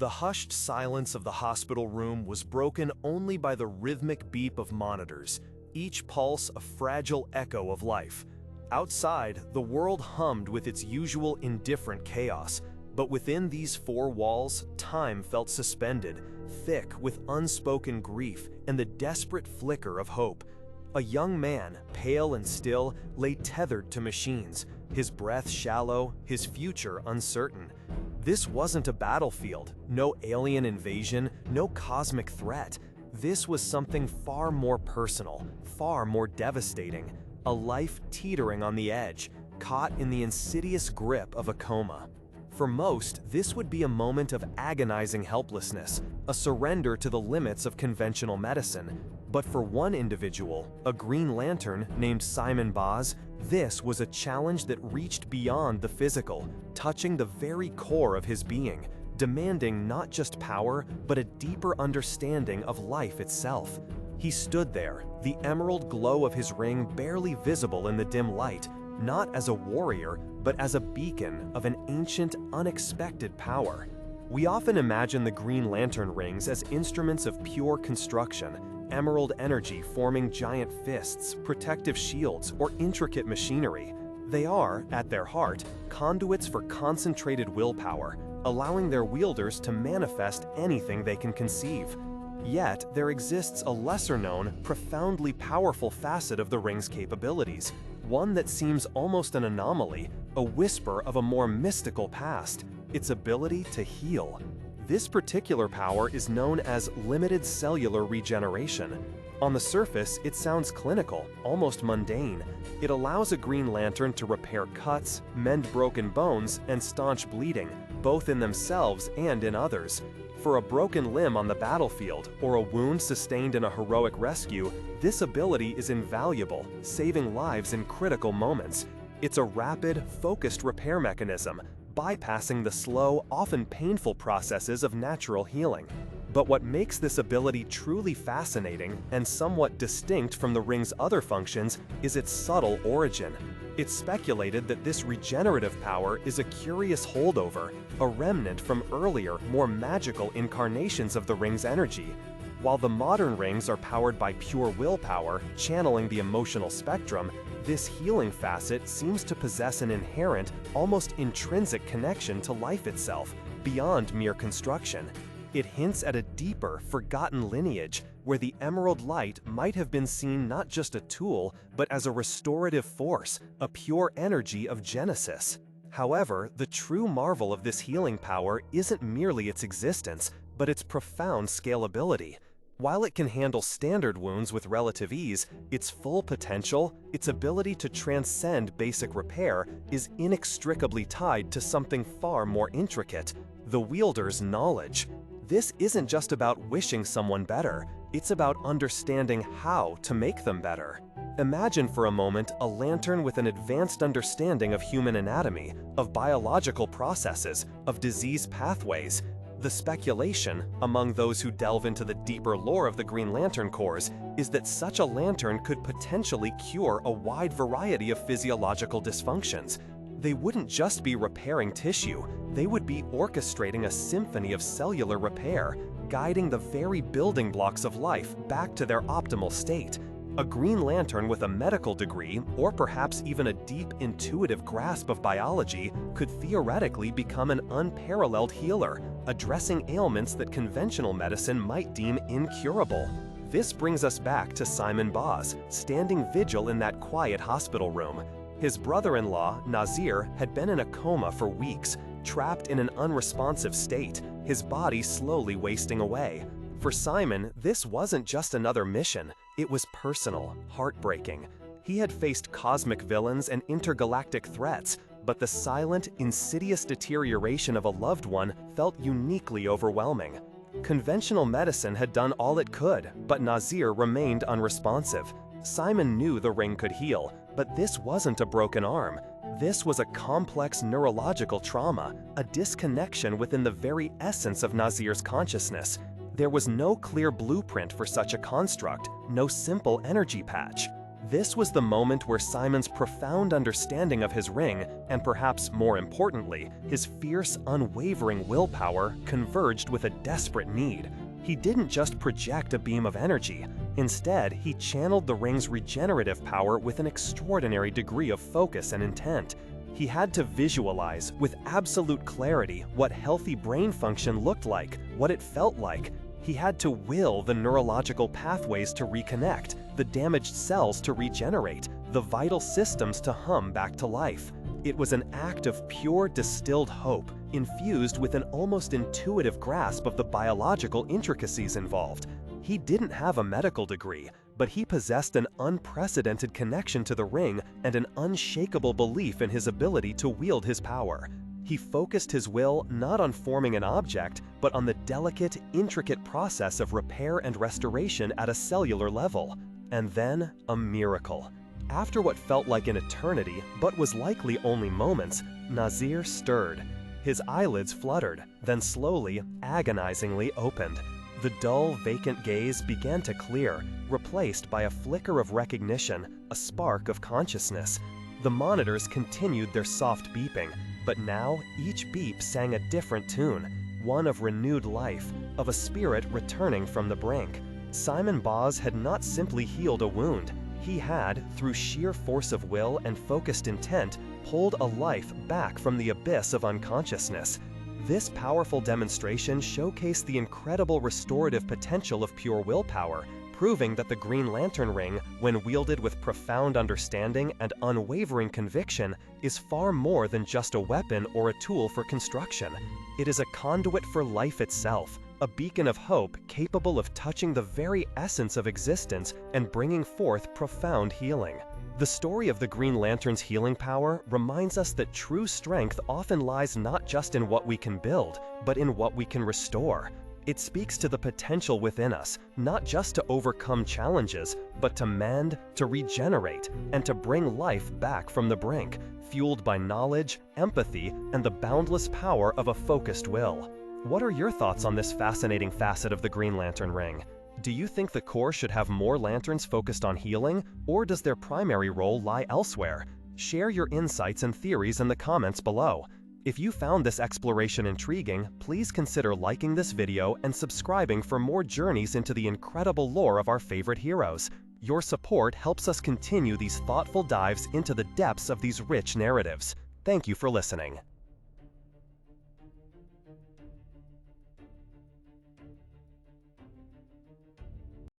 The hushed silence of the hospital room was broken only by the rhythmic beep of monitors, each pulse a fragile echo of life. Outside, the world hummed with its usual indifferent chaos, but within these four walls, time felt suspended, thick with unspoken grief and the desperate flicker of hope. A young man, pale and still, lay tethered to machines, his breath shallow, his future uncertain. This wasn't a battlefield, no alien invasion, no cosmic threat. This was something far more personal, far more devastating, a life teetering on the edge, caught in the insidious grip of a coma. For most, this would be a moment of agonizing helplessness, a surrender to the limits of conventional medicine. But for one individual, a Green Lantern named Simon Baz, this was a challenge that reached beyond the physical, touching the very core of his being, demanding not just power, but a deeper understanding of life itself. He stood there, the emerald glow of his ring barely visible in the dim light, not as a warrior, but as a beacon of an ancient, unexpected power. We often imagine the Green Lantern rings as instruments of pure construction, emerald energy forming giant fists, protective shields, or intricate machinery. They are, at their heart, conduits for concentrated willpower, allowing their wielders to manifest anything they can conceive. Yet, there exists a lesser-known, profoundly powerful facet of the ring's capabilities, one that seems almost an anomaly, a whisper of a more mystical past: its ability to heal. This particular power is known as limited cellular regeneration. On the surface, it sounds clinical, almost mundane. It allows a Green Lantern to repair cuts, mend broken bones, and staunch bleeding, both in themselves and in others. For a broken limb on the battlefield or a wound sustained in a heroic rescue, this ability is invaluable, saving lives in critical moments. It's a rapid, focused repair mechanism, bypassing the slow, often painful processes of natural healing. But what makes this ability truly fascinating and somewhat distinct from the ring's other functions is its subtle origin. It's speculated that this regenerative power is a curious holdover, a remnant from earlier, more magical incarnations of the ring's energy. While the modern rings are powered by pure willpower, channeling the emotional spectrum, this healing facet seems to possess an inherent, almost intrinsic connection to life itself, beyond mere construction. It hints at a deeper, forgotten lineage, where the emerald light might have been seen not just a tool, but as a restorative force, a pure energy of genesis. However, the true marvel of this healing power isn't merely its existence, but its profound scalability. While it can handle standard wounds with relative ease, its full potential, its ability to transcend basic repair, is inextricably tied to something far more intricate: the wielder's knowledge. This isn't just about wishing someone better, it's about understanding how to make them better. Imagine for a moment a lantern with an advanced understanding of human anatomy, of biological processes, of disease pathways. The speculation, among those who delve into the deeper lore of the Green Lantern Corps, is that such a lantern could potentially cure a wide variety of physiological dysfunctions. They wouldn't just be repairing tissue, they would be orchestrating a symphony of cellular repair, guiding the very building blocks of life back to their optimal state. A Green Lantern with a medical degree, or perhaps even a deep intuitive grasp of biology, could theoretically become an unparalleled healer, addressing ailments that conventional medicine might deem incurable. This brings us back to Simon Baz, standing vigil in that quiet hospital room. His brother-in-law, Nazir, had been in a coma for weeks, trapped in an unresponsive state, his body slowly wasting away. For Simon, this wasn't just another mission, it was personal, heartbreaking. He had faced cosmic villains and intergalactic threats, but the silent, insidious deterioration of a loved one felt uniquely overwhelming. Conventional medicine had done all it could, but Nazir remained unresponsive. Simon knew the ring could heal, but this wasn't a broken arm. This was a complex neurological trauma, a disconnection within the very essence of Nazir's consciousness. There was no clear blueprint for such a construct, no simple energy patch. This was the moment where Simon's profound understanding of his ring, and perhaps more importantly, his fierce, unwavering willpower, converged with a desperate need. He didn't just project a beam of energy. Instead, he channeled the ring's regenerative power with an extraordinary degree of focus and intent. He had to visualize, with absolute clarity, what healthy brain function looked like, what it felt like. He had to will the neurological pathways to reconnect, the damaged cells to regenerate, the vital systems to hum back to life. It was an act of pure distilled hope, infused with an almost intuitive grasp of the biological intricacies involved. He didn't have a medical degree, but he possessed an unprecedented connection to the ring and an unshakable belief in his ability to wield his power. He focused his will not on forming an object, but on the delicate, intricate process of repair and restoration at a cellular level. And then, a miracle. After what felt like an eternity, but was likely only moments, Nazir stirred. His eyelids fluttered, then slowly, agonizingly opened. The dull, vacant gaze began to clear, replaced by a flicker of recognition, a spark of consciousness. The monitors continued their soft beeping, but now each beep sang a different tune, one of renewed life, of a spirit returning from the brink. Simon Boz had not simply healed a wound. He had, through sheer force of will and focused intent, pulled a life back from the abyss of unconsciousness. This powerful demonstration showcased the incredible restorative potential of pure willpower, proving that the Green Lantern Ring, when wielded with profound understanding and unwavering conviction, is far more than just a weapon or a tool for construction. It is a conduit for life itself, a beacon of hope capable of touching the very essence of existence and bringing forth profound healing. The story of the Green Lantern's healing power reminds us that true strength often lies not just in what we can build, but in what we can restore. It speaks to the potential within us, not just to overcome challenges, but to mend, to regenerate, and to bring life back from the brink, fueled by knowledge, empathy, and the boundless power of a focused will. What are your thoughts on this fascinating facet of the Green Lantern Ring? Do you think the Corps should have more lanterns focused on healing, or does their primary role lie elsewhere? Share your insights and theories in the comments below. If you found this exploration intriguing, please consider liking this video and subscribing for more journeys into the incredible lore of our favorite heroes. Your support helps us continue these thoughtful dives into the depths of these rich narratives. Thank you for listening.